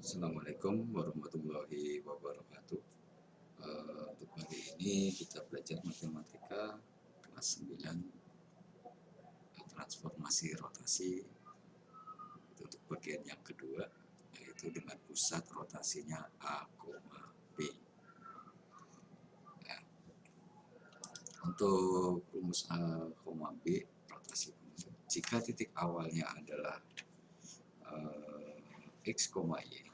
Assalamualaikum warahmatullahi wabarakatuh. Untuk hari ini kita belajar matematika kelas 9, transformasi rotasi. Untuk bagian yang kedua, yaitu dengan pusat rotasinya A, B. Nah, untuk rumus A, B, rotasi jika titik awalnya adalah X, Y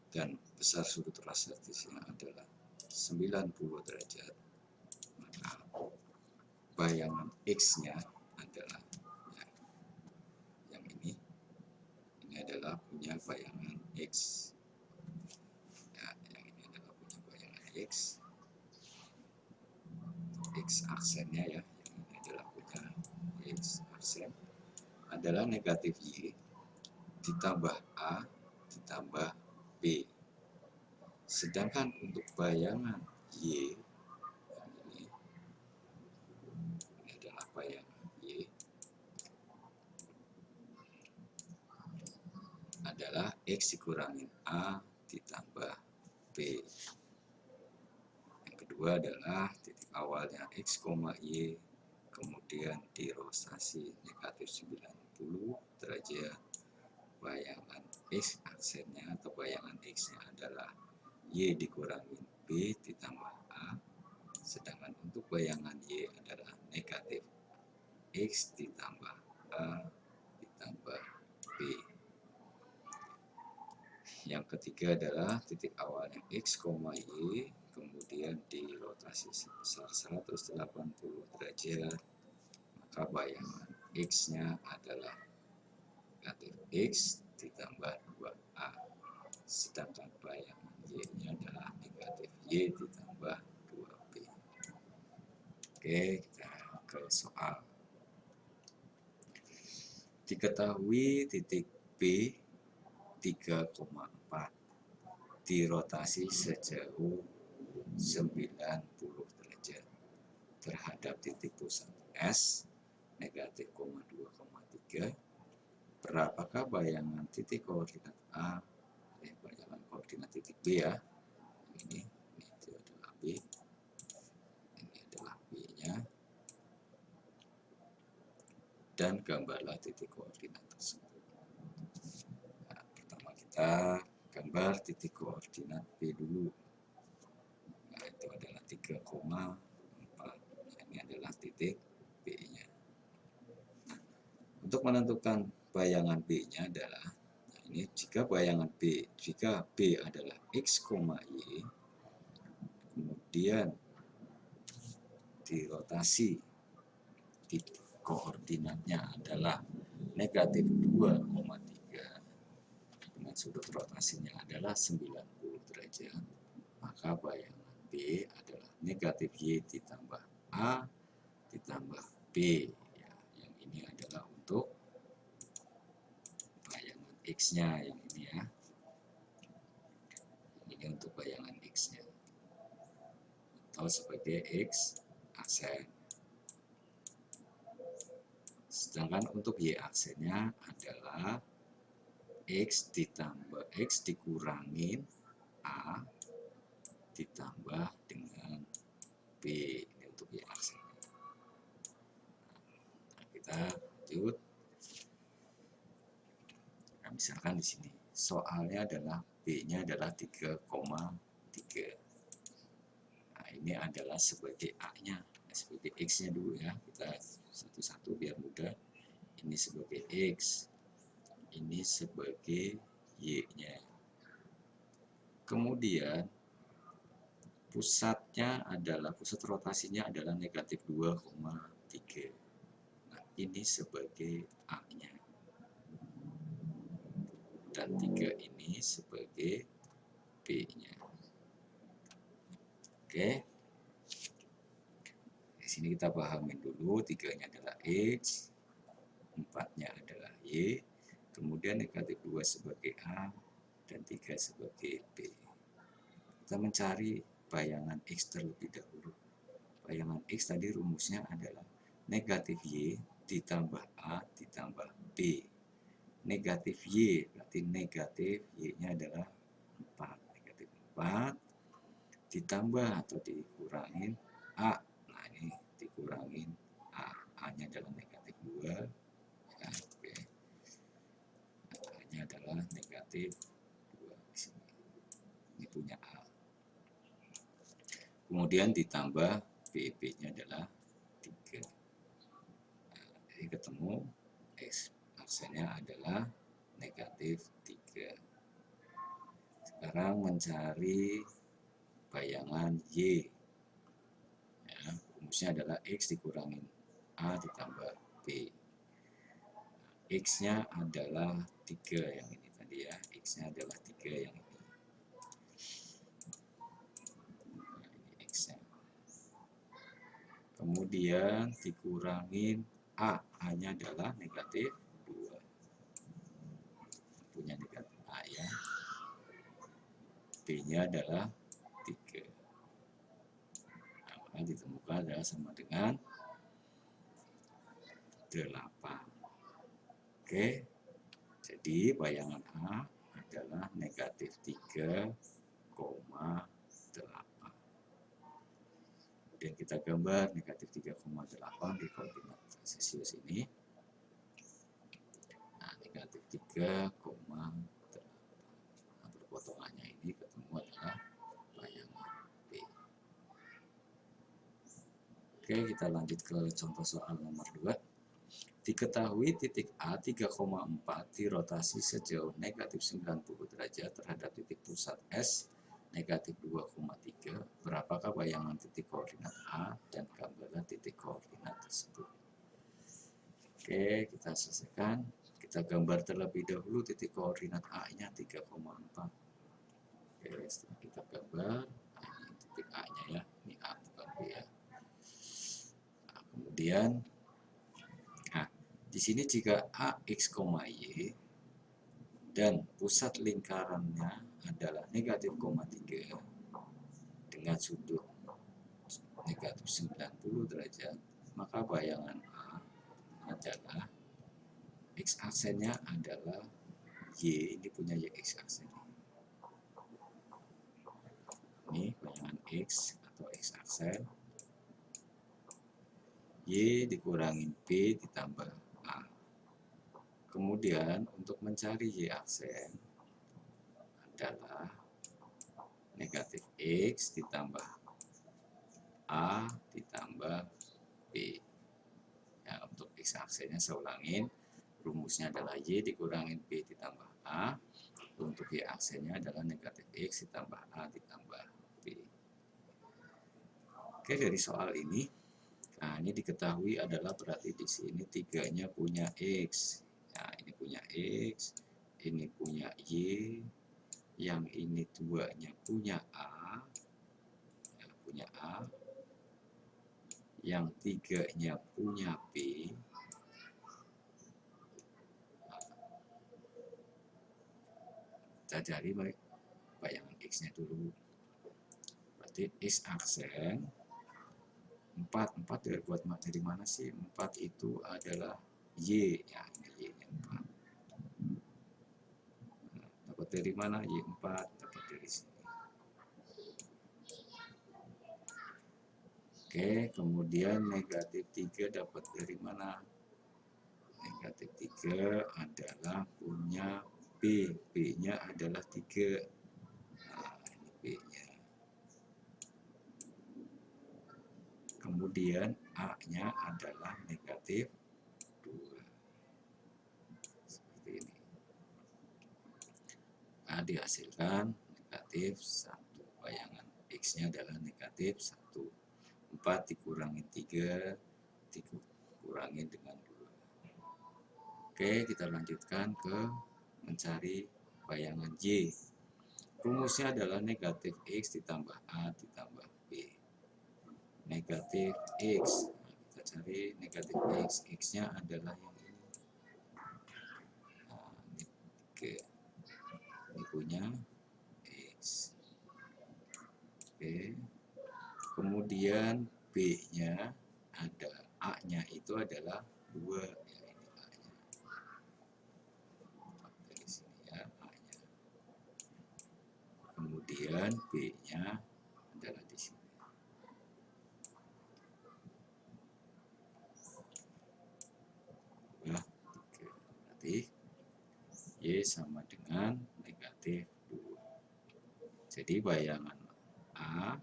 dan besar sudut rotasinya adalah 90 derajat, maka bayangan X-nya adalah yang ini adalah punya bayangan X. Ya, yang ini adalah punya bayangan X. X aksennya ya, yang ini adalah punya X aksen adalah negatif Y ditambah A ditambah B. Sedangkan untuk bayangan Y yang ini adalah bayangan Y adalah X dikurangin A ditambah B. Yang kedua adalah titik awalnya X, Y, kemudian dirotasi negatif 90 derajat. Bayangan X aksennya atau bayangan X-nya adalah Y dikurangin B ditambah A. Sedangkan untuk bayangan Y adalah negatif X ditambah A ditambah B. Yang ketiga adalah titik awalnya X, Y, kemudian dirotasi sebesar 180 derajat, maka bayangan X-nya adalah negatif X ditambah 2A, sedangkan bayangan Y-nya adalah negatif Y ditambah 2B. Oke, kita ke soal. Diketahui titik B 3,4 dirotasi sejauh 90 derajat terhadap titik pusat S negatif 2,3. Berapakah bayangan titik koordinat A? Bayangan koordinat titik B ya. Ini itu adalah B. Ini adalah B-nya. Dan gambarlah titik koordinat tersebut. Nah, pertama kita gambar titik koordinat B dulu. Nah, itu adalah 3,4. Nah, ini adalah titik B-nya. Nah, untuk menentukan bayangan B-nya adalah, nah ini jika bayangan B, jika B adalah X, Y, kemudian dirotasi di koordinatnya adalah negatif 2,3 dengan sudut rotasinya adalah 90 derajat, maka bayangan B adalah negatif Y ditambah A ditambah B ya, yang ini adalah untuk bayangan X-nya, yang ini ya, ini untuk bayangan X-nya atau sebagai X aksen. Sedangkan untuk Y aksennya adalah X ditambah X dikurangin A ditambah dengan B, ini untuk Y aksen. Nah, kita lanjut. Nah, misalkan di sini soalnya adalah B-nya adalah 3,3. Nah, ini adalah sebagai A-nya, sebagai X-nya dulu ya. Kita satu-satu biar mudah. Ini sebagai X, ini sebagai Y-nya. Kemudian pusatnya adalah, pusat rotasinya adalah negatif 2,3. Nah, ini sebagai A-nya. Dan 3 ini sebagai B-nya. Oke. Di sini kita pahamin dulu, 3-nya adalah X, 4-nya adalah Y, kemudian negatif 2 sebagai A, dan 3 sebagai B. Kita mencari bayangan X terlebih dahulu. Bayangan X tadi rumusnya adalah negatif Y ditambah A ditambah B. Negatif Y berarti negatif Y-nya adalah ditambah atau dikurangin A. Nah ini dikurangin A. A-nya adalah negatif 2. Ya, oke. A-nya adalah negatif 2 di sini. Ini punya A. Kemudian ditambah B-nya adalah 3. Nah, jadi ketemu X aksennya adalah negatif 3. Sekarang mencari bayangan Y. Ya, rumusnya adalah X dikurangin A ditambah B. X-nya adalah 3 yang ini tadi ya. X-nya adalah 3 yang ini. Nah, ini X-nya. Kemudian dikurangin A. A-nya adalah negatif 2. Punya negatif A ya. B-nya adalah 3. Nah, maka ditemukan adalah sama dengan 8. Oke. Jadi bayangan A adalah negatif 3,8. Kemudian kita gambar negatif 3,8 di koordinat Celsius ini. Nah, negatif 3,8. Nah, perpotongannya ini ketemu adalah bayangan B. Oke, kita lanjut ke contoh soal nomor 2. Diketahui titik A 3,4 dirotasi sejauh negatif 90 derajat terhadap titik pusat S negatif 2,3. Berapakah bayangan titik koordinat A dan gambarlah titik koordinat tersebut. Oke, kita selesaikan. Kita gambar terlebih dahulu titik koordinat A-nya 3,4. Oke, setelah kita gambar, nah ini titik A-nya ya, ini A bukan B ya. Nah, kemudian di sini jika A, X, Y dan pusat lingkarannya adalah negatif 3 dengan sudut negatif 90 derajat, maka bayangan A adalah X aksennya adalah Y, ini punya Y X aksen. Ini bayangan X atau X aksen. Y dikurangin B ditambah A. Kemudian untuk mencari Y aksen adalah negatif X ditambah A ditambah B. Ya, untuk X aksennya saya ulangin, rumusnya adalah Y dikurangin B ditambah A. Untuk Y aksennya adalah negatif X ditambah A ditambah B. Oke, dari soal ini, nah ini diketahui adalah berarti di sini 3-nya punya X. Nah, ini punya X, ini punya Y, yang ini 2-nya punya A, ya, punya A, yang 3-nya punya B. Kita cari bayangan X-nya dulu. Berarti X aksen 4 buat dari mana sih? 4 itu adalah Y, ya ini Y-nya 4. Nah, dapat dari mana Y4? Dapat dari sini. Oke, kemudian negatif 3 dapat dari mana? Negatif 3 adalah punya B. B-nya adalah 3. Nah, ini B-nya. Kemudian A-nya adalah negatif 2. Seperti ini. A dihasilkan negatif 1. Bayangan X-nya adalah negatif 1. 4 dikurangin 3, dikurangin dengan 2. Oke, kita lanjutkan ke mencari bayangan Y. Rumusnya adalah negatif X ditambah A ditambah B. Negatif X. Nah, kita cari negatif X. X-nya adalah yang ini. Nah, ini 3. Ini punya X. Oke. Kemudian B-nya ada, A-nya itu adalah 2. Ya, ini A-nya. Dari sini ya, A-nya. Kemudian kemudian B-nya adalah di sini. Berarti Y sama dengan negatif 2. Jadi bayangan A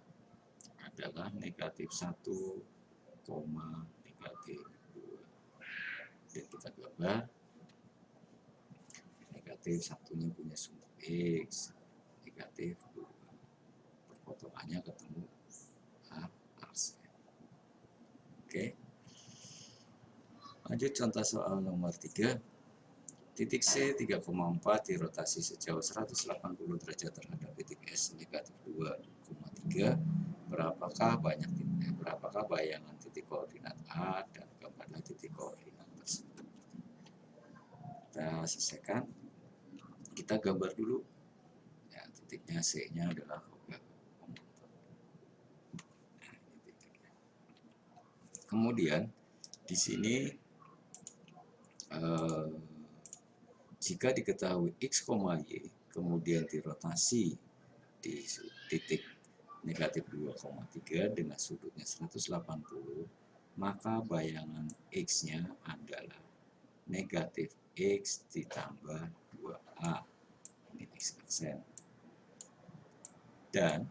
adalah negatif 1, negatif 2. Dan kita gambar negatif satunya punya sumbu X, negatif 2. Perpotongannya ketemu A, AC. Oke. Lanjut contoh soal nomor 3. Titik C 3,4 dirotasi sejauh 180 derajat terhadap titik S negatif 2,3. Berapakah bayangan titik koordinat A dan gambarlah titik koordinat tersebut. Kita selesaikan. Kita gambar dulu. Ya, titiknya C-nya adalah kemudian di sini jika diketahui X, Y, kemudian dirotasi di titik negatif 2,3 dengan sudutnya 180, maka bayangan X-nya adalah negatif X ditambah 2A. Ini X aksen. Dan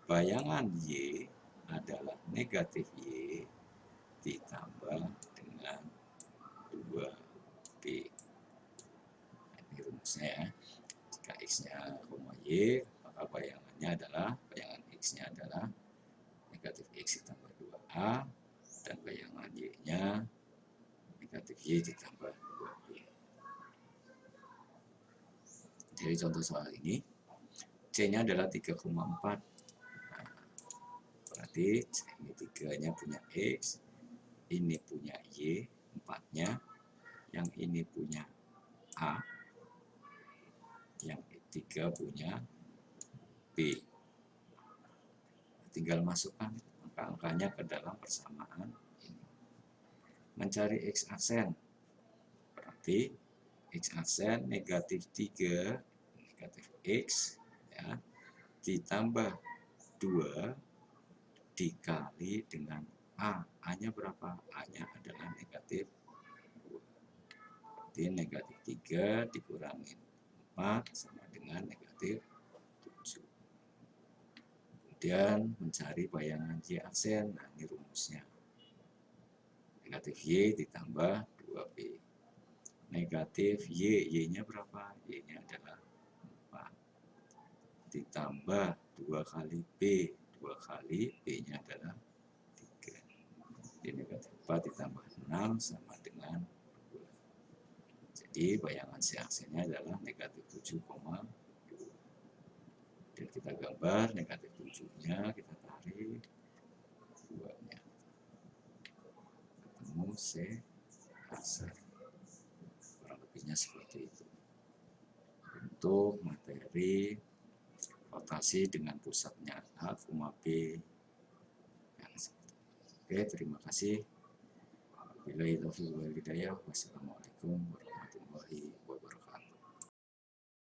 bayangan Y adalah negatif Y ditambah dengan 2B. Ini rumusnya ya. Jika X-nya, Y, maka bayangan X-nya adalah negatif X ditambah 2A, dan bayangan Y-nya negatif Y ditambah 2B. Jadi contoh soal ini, C-nya adalah 3,4. Nah, berarti ini 3-nya punya X, ini punya Y, 4-nya, yang ini punya A, yang 3 punya B. Tinggal masukkan angka-angkanya ke dalam persamaan ini. Mencari X aksen. Berarti X aksen negatif 3, negatif X, ya, ditambah 2 dikali dengan A. A-nya berapa? A-nya adalah negatif 2. Berarti negatif 3 dikurangi 4 sama dengan negatif 7. Kemudian mencari bayangan Y aksen. Nah, ini rumusnya. Negatif Y ditambah 2B. Negatif Y, Y-nya berapa? Y-nya adalah 4. Ditambah 2 kali B. 2 kali B-nya adalah 3. Jadi negatif 4 ditambah 6 sama dengan 2. Jadi bayangan Y aksennya adalah negatif 7,2. Dan kita gambar negatif 7-nya, kita tarik 2-nya. Ketemu C aksen. Kurang lebihnya seperti itu. Untuk materi rotasi dengan pusatnya A, B. Oke, terima kasih. Wassalamualaikum warahmatullahi wabarakatuh.